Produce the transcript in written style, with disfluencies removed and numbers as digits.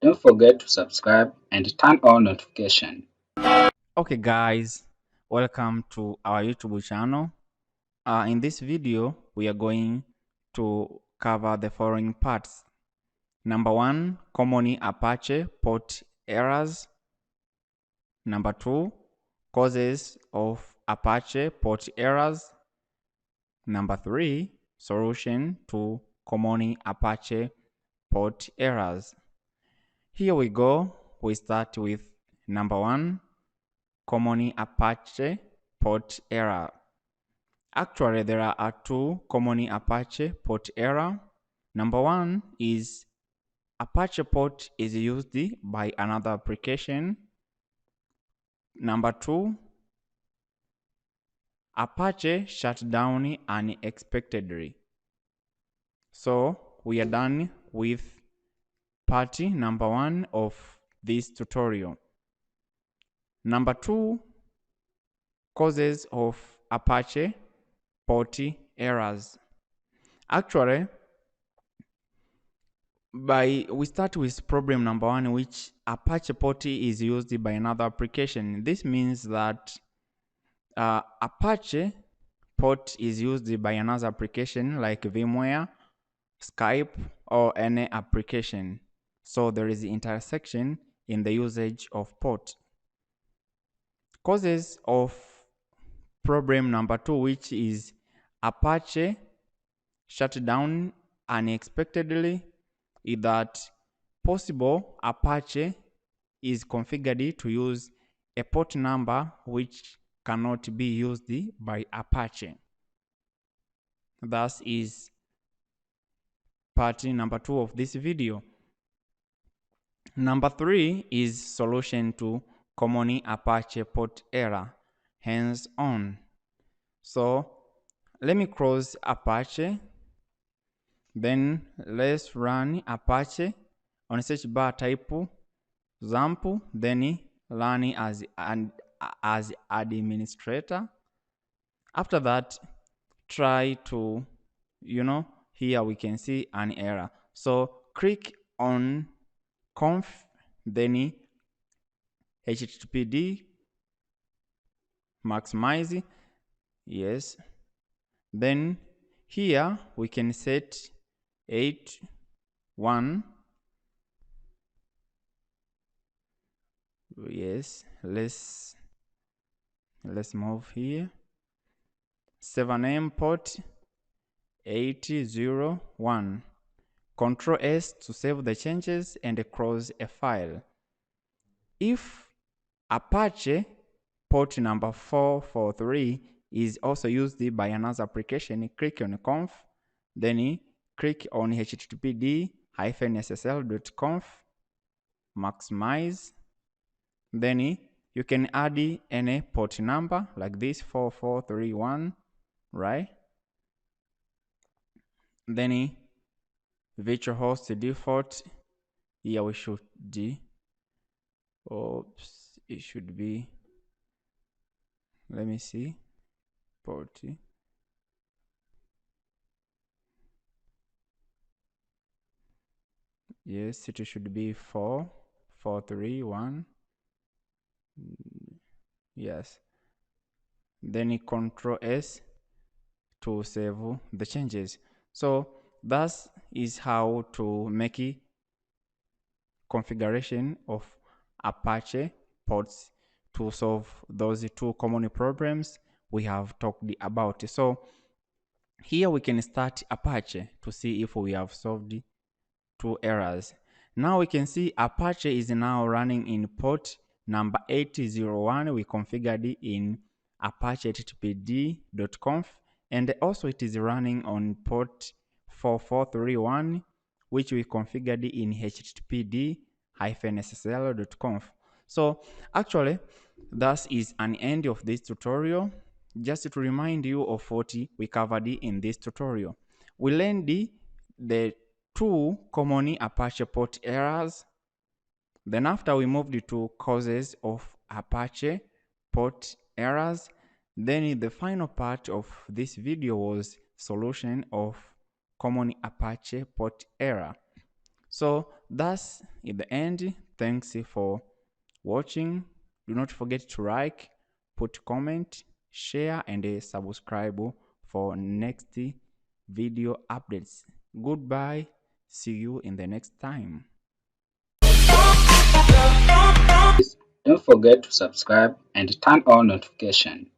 Don't forget to subscribe and turn on notification. Okay guys, welcome to our YouTube channel. In this video we are going to cover the following parts. Number 1, common Apache port errors. Number 2, causes of Apache port errors. Number 3, solution to common Apache port errors. Here we go. We start with number 1, common Apache port error. Actually, there are two common Apache port error. Number 1 is Apache port is used by another application. Number 2, Apache shut down unexpectedly. So we are done with part number 1 of this tutorial. Number 2, causes of Apache port errors. Actually, we start with problem number 1, which Apache port is used by another application. This means that Apache port is used by another application like VMware, Skype, or any application. So there is intersection in the usage of port. Causes of problem number 2, which is Apache shut down unexpectedly, is that possible Apache is configured to use a port number which cannot be used by Apache. Thus is part number 2 of this video. Number 3 is solution to common Apache port error, hands on. So let me close Apache. Then let's run Apache. On search bar type Xampp, then run as administrator. After that, try to, here we can see an error. So click on conf, then httpd maximize, yes. Then here we can set 8.1. Yes, let's move here. 7M port 801. Control S to save the changes and close a file. If Apache port number 443 is also used by another application, click on conf, then click on httpd-ssl.conf, maximize, then you can add any port number like this 4431, right? Then virtual host default, here we should it should be, let me see, port, yes, it should be 4431, yes. Then Control S to save the changes. So that is how to make a configuration of Apache ports to solve those two common problems we have talked about. So here we can start Apache to see if we have solved two errors. Now we can see Apache is now running in port number 801. We configured in Apache httpd.conf, and also it is running on port 4431, which we configured in httpd-ssl.conf. So actually, that is an end of this tutorial. Just to remind you of what we covered in this tutorial, we learned the two common Apache port errors. Then after we moved to causes of Apache port errors. Then the final part of this video was solution of common Apache port error. So that's in the end. Thanks for watching. Do not forget to like, put comment, share, and subscribe for next video updates. Goodbye. See you in the next time. Don't forget to subscribe and turn on notification.